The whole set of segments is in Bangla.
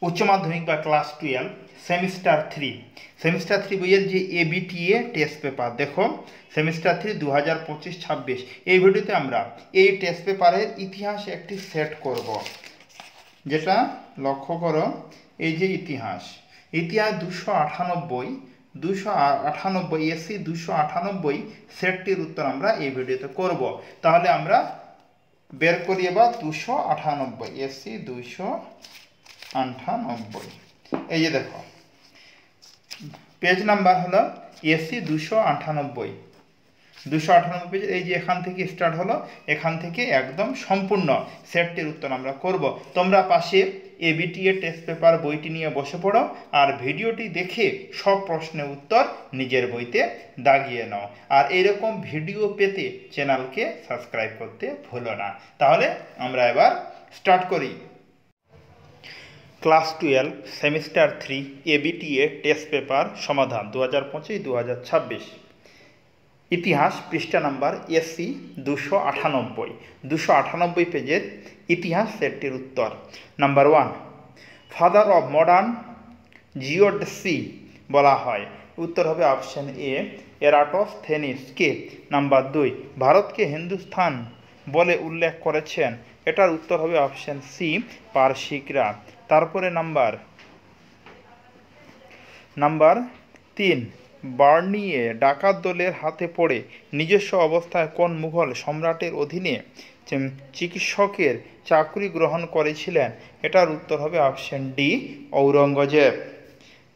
উচ্চ মাধ্যমিক বা ক্লাস 12 সেমিস্টার 3 বইয়ের যে এবিটিএ টেস্ট পেপার দেখো সেমিস্টার 3 2025-26 এই ভিডিওতে আমরা এই টেস্ট পেপারের ইতিহাস একটি সেট করব, যেটা লক্ষ্য করো এই যে ইতিহাস 298 এসি 298 সেটটির উত্তর আমরা এই ভিডিওতে করব। তাহলে আমরা বের করি এবার 298 এসি 298। এই যে দেখো পেজ নাম্বার হলো এসি 298 পেজ। এই যে এখান থেকে স্টার্ট হলো, এখান থেকে একদম সম্পূর্ণ সেটটির উত্তর আমরা করব। তোমরা পাশে এবিটিএ টেস্ট পেপার বইটি নিয়ে বসে পড়ো আর ভিডিওটি দেখে সব প্রশ্নের উত্তর নিজের বইতে দাগিয়ে নাও। আর এইরকম ভিডিও পেতে চ্যানেলকে সাবস্ক্রাইব করতে ভুলো না। তাহলে আমরা এবার স্টার্ট করি। Class 12 semester 3 ABTA test paper সমাধান 2025-2026। ইতিহাস পৃষ্ঠা নাম্বার এসি 298 পেজের ইতিহাস সেটটির উত্তর। নাম্বার 1, ফাদার অব মডার্ন জিওডসি বলা হয়। উত্তর হবে অপশন এ এরাটোস্থেনিসকে। নাম্বার 2, ভারতকে হিন্দুস্তান বলে উল্লেখ করেছেন। এটার উত্তর হবে অপশন সি পারসিকরা। তারপরে নাম্বার 3, বার্নিয়ে ডাকাত দলের হাতে পড়ে নিজস্ব অবস্থায় কোন মুঘল সম্রাটের অধীনে চিকিৎসকের চাকরি গ্রহণ করেছিলেন। এটার উত্তর হবে অপশন ডি ঔরঙ্গজেব।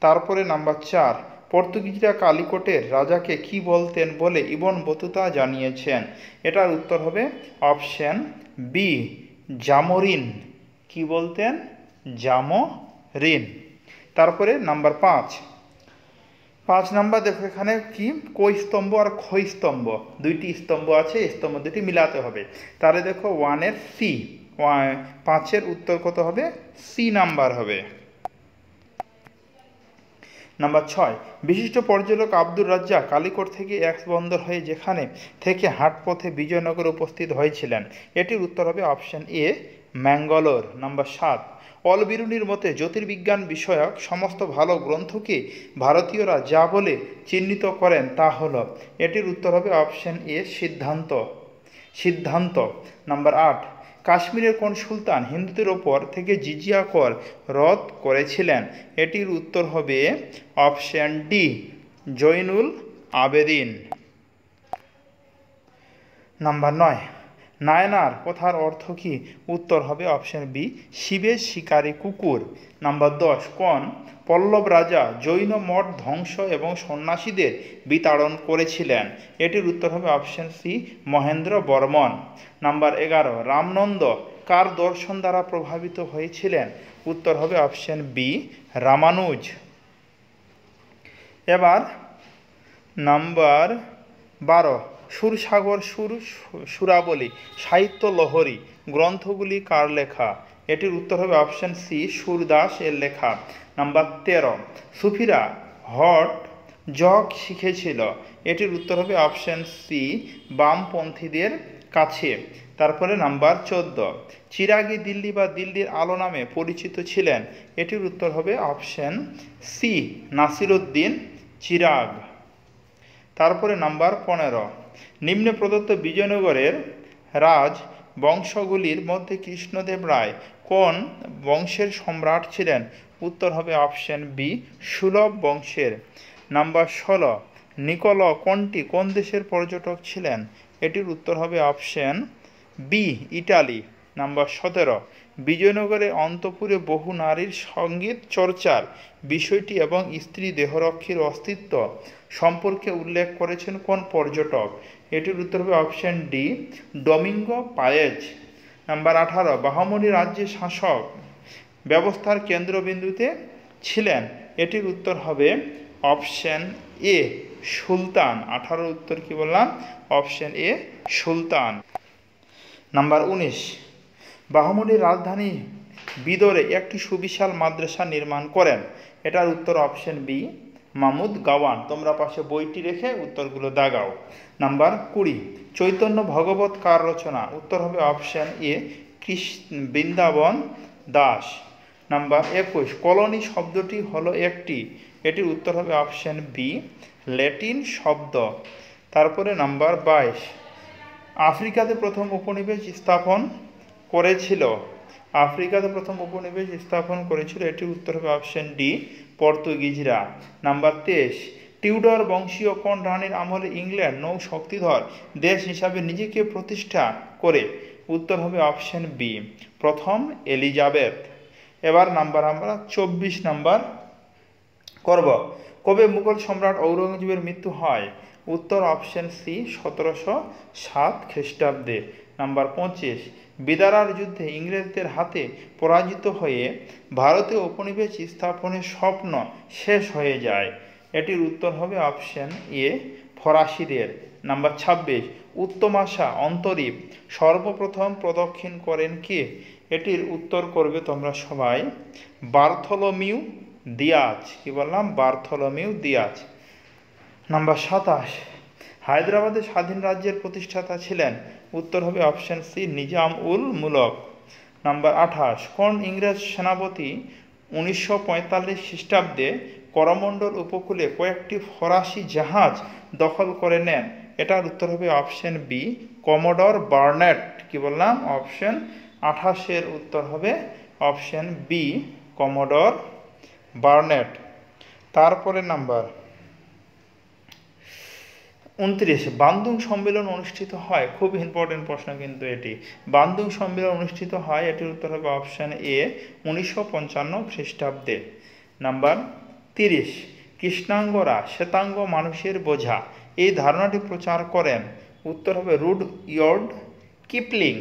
তারপরে নাম্বার 4, পর্তুগিজরা কালিকটের রাজাকে কি বলতেন বলে ইবন বতুতা জানিয়েছেন। এটার উত্তর হবে অপশন বি জামোরিন। কি বলতেন? জামোরিন। তারপরে নাম্বার 5 নাম্বার দেখো এখানে কি কই স্তম্ভ আর ক্ষয় স্তম্ভ দুইটি স্তম্ভ আছে, এই স্তম্ভ দুটি মিলাতে হবে। তাহলে দেখো 1 সি, 5 উত্তর কত হবে? সি নাম্বার হবে। নাম্বার 6, বিশিষ্ট পর্যটক আব্দুর রাজ্জাক কালিকট থেকে এক্স বন্দর হয়ে যেখানে থেকে হাটপথে বিজয়নগরে উপস্থিত হয়েছিলেন। এটির উত্তর হবে অপশন এ ম্যাঙ্গালোর। নাম্বার 7, অলবিরুনির মতে জ্যোতির্বিজ্ঞান বিষয়ক সমস্ত ভালো গ্রন্থকে ভারতীয়রা যা বলে চিহ্নিত করেন তা হলো। এটির উত্তর হবে অপশন এ সিদ্ধান্ত। নাম্বার 8, কাশ্মীরের কোন সুলতান হিন্দুদের ওপর থেকে জিজিয়া কর রদ করেছিলেন। এটির উত্তর হবে option D Zainul Abedin. Number 9, নায়নার কথার অর্থ কি? উত্তর হবে অপশন বি শিবের শিকারী কুকুর। নাম্বার 10, কোন পল্লব রাজা জৈন মঠ ধ্বংস এবং সন্ন্যাসীদের বিতাড়ন করেছিলেন। এটির উত্তর হবে option C Mahendra Varman. Number 11, Ramananda কার দর্শন দ্বারা প্রভাবিত হয়েছিলেন। উত্তর হবে অপশন বি রামানুজ। এবার নাম্বার 12, সুরসাগর সুরাবলী সাহিত্য লহরী গ্রন্থগুলি কার লেখা। এটির উত্তর হবে অপশন সি সুরদাস এর লেখা। নাম্বার 13, সুফিরা হট জগ শিখেছিল। এটির উত্তর হবে অপশন সি বামপন্থীদের কাছে। তারপরে নাম্বার 14, চিরাগি দিল্লি বা দিল্লির আলো নামে পরিচিত ছিলেন। এটির উত্তর হবে অপশন সি নাসিরুদ্দিন চিরাগ। তারপরে নাম্বার 15, নিম্নে প্রদত্ত বিজয়নগরের রাজ বংশগুলির মধ্যে কৃষ্ণদেব রায় কোন বংশের সম্রাট ছিলেন। উত্তর হবে অপশন বি সুলভ বংশের। নাম্বার 16, নিকোল কোন দেশের পর্যটক ছিলেন। এটির উত্তর হবে অপশন বি ইটালি। নাম্বার 17, বিজয়নগরে অন্তপুরে বহু নারীর সঙ্গীত চর্চার বিষয়টি এবং স্ত্রী দেহরক্ষীর অস্তিত্ব সম্পর্কে উল্লেখ করেছেন কোন পর্যটক। এটির উত্তর হবে option D Domingo পায়েজ। Number 18, Bahmani রাজ্যের শাসক ব্যবস্থার কেন্দ্রবিন্দুতে ছিলেন। এটির উত্তর হবে অপশন এ সুলতান। 18 উত্তর কি বললাম? Option A Sultan. নাম্বার 19, বাহমনির রাজধানী বিদরে একটি সুবিশাল মাদ্রাসা নির্মাণ করেন। এটার উত্তর অপশন বি মাহমুদ গাওয়ান। তোমরা পাশে বইটি রেখে উত্তরগুলো দাগাও। নাম্বার 20, চৈতন্য ভগবত কার রচনা। উত্তর হবে option A Vrindavan Das. Number 21 colony শব্দটি হলো একটি, এটির উত্তর হবে অপশন বি ল্যাটিন শব্দ। তারপরে নাম্বার 22 আফ্রিকাতে প্রথম উপনিবেশ স্থাপন করেছিল, আফ্রিকাতে প্রথম উপনিবেশ স্থাপন করেছিল, এটির উত্তর হবে অপশন ডি পর্তুগিজরা। নাম্বার 23 টিউডর বংশীয় কোন রানীর আমলে ইংল্যান্ড নৌ শক্তিধর দেশ হিসাবে নিজেকে প্রতিষ্ঠা করে, উত্তর হবে অপশন বি প্রথম এলিজাবেথ। এবার নাম্বার আমরা 24 নাম্বার করব। কবে মুঘল সম্রাট ঔরঙ্গজেবের মৃত্যু হয়, উত্তর অপশন সি 1707 খ্রিস্টাব্দে। নাম্বার 25 বিদারার যুদ্ধে ইংরেজদের হাতে পরাজিত হয়ে ভারতে উপনিবেশ স্থাপনের স্বপ্ন শেষ হয়ে যায়, এটির উত্তর হবে অপশন এ ফরাসিদের। নাম্বার 26 উত্তমাশা অন্তরীপ সর্বপ্রথম প্রদক্ষিণ করেন কে, এটির উত্তর করবে তোমরা সবাই বার্থোলোমিউ দিয়াজ। কি বললাম? Bartholomew Diaz. নাম্বার 27 হায়দ্রাবাদের স্বাধীন রাজ্যের প্রতিষ্ঠাতা ছিলেন, উত্তর হবে অপশন সি নিজাম উল মুলক। নাম্বার 28 কোন ইংরেজ সেনাপতি 1945 খ্রিস্টাব্দে করমণ্ডল উপকূলে কয়েকটি ফরাসি জাহাজ দখল করে নেন, এটার উত্তর হবে অপশন বি কমোডর বার্নেট। কি বললাম? অপশন 28 উত্তর হবে অপশন বি কমোডর বার্নেট। তারপরে নাম্বার 29 বান্দুং সম্মেলন অনুষ্ঠিত হয়, খুব ইম্পর্টেন্ট প্রশ্ন কিন্তু এটি, বান্দুং সম্মেলন অনুষ্ঠিত হয়, এটির উত্তর হবে অপশন এ 1955 খ্রিস্টাব্দে। নাম্বার 30 কৃষ্ণাঙ্গরা শ্বেতাঙ্গ মানুষের বোঝা, এই ধারণাটি প্রচার করেন, উত্তর হবে রুডইয়ার্ড কিপলিং।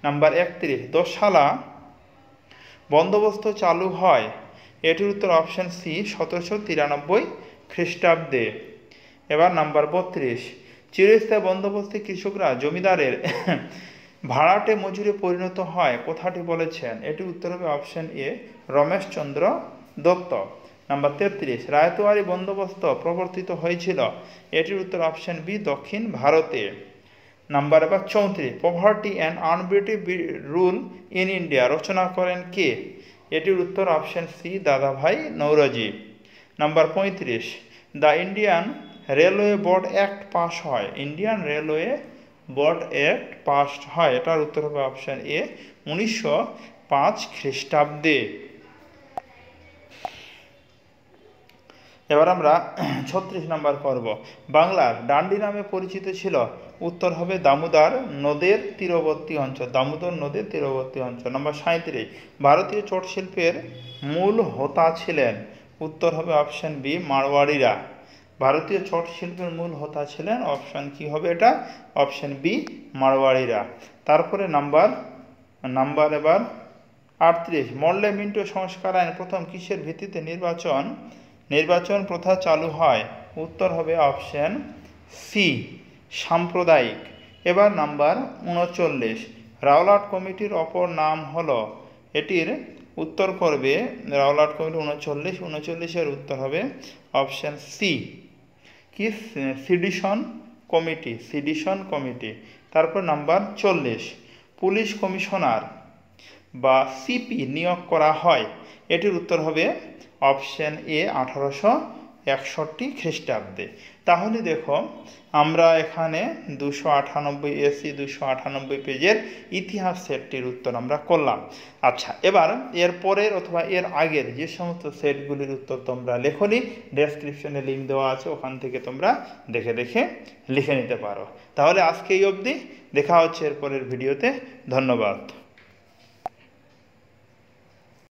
নাম্বার 31 দোসালা বন্দোবস্ত চালু হয়, এটির উত্তর অপশন সি 1793 খ্রিস্টাব্দে। এবার নাম্বার 32 চিরস্থায়ী বন্দোবস্তে কৃষকরা জমিদারের ভাড়াটে মজুরে পরিণত হয়, কথাটি বলেছেন, এটির উত্তর হবে অপশন এ রমেশচন্দ্র দত্ত। নাম্বার 33 রায়তওয়ারি বন্দোবস্ত প্রবর্তিত হয়েছিল, এটির উত্তর অপশন বি দক্ষিণ ভারতে। নাম্বার এবার 34 poverty and un-British rule in India রচনা করেন কে, এটির উত্তর option C Dadabhai Naoroji. Number 35 the Indian railway board act pass হয়, Indian railway board act pass হয়, এটার উত্তর হবে অপশন এ 1905 খ্রিস্টাব্দে। এবার আমরা 36 নাম্বার করব। বাংলার ডান্ডি নামে পরিচিত ছিল, উত্তর হবে দামোদর নদের তীরবর্তী অঞ্চল, দামোদর নদের তীরবর্তী অঞ্চল। নাম্বার 37 ভারতীয় চট শিল্পের মূল হোতা ছিলেন, উত্তর হবে অপশন বি মারওয়াড়িরা। ভারতীয় চট শিল্পের মূল হোতা ছিলেন, অপশন কি হবে এটা? অপশন বি মারওয়াড়িরা। তারপরে নাম্বার এবার 38 মল্লে মিন্টো সংস্কার আইন প্রথম কিসের ভিত্তিতে নির্বাচন প্রথা চালু হয়, উত্তর হবে অপশন সি সাম্প্রদায়িক। এবার নাম্বার 39 রাওলাট কমিটির অপর নাম হলো, এটির উত্তর করবে রাওলাট কমিটি 39 উত্তর হবে অপশন সি কি সিডিশন কমিটি। তারপর নাম্বার 40 পুলিশ কমিশনার বা সিপি নিয়োগ করা হয়, এটির উত্তর হবে অপশন এ 1861 খ্রিস্টাব্দে। তাহলে দেখো আমরা এখানে 298 এসি 298 পেজের ইতিহাস সেটটির উত্তর আমরা করলাম। আচ্ছা, এবার এর পরের অথবা এর আগের যে সমস্ত সেটগুলির উত্তর তোমরা লেখনি, ডেসক্রিপশনে লিঙ্ক দেওয়া আছে, ওখান থেকে তোমরা দেখে লিখে নিতে পারো। তাহলে আজকে এই অবধি, দেখা হচ্ছে এর পরের ভিডিওতে। ধন্যবাদ।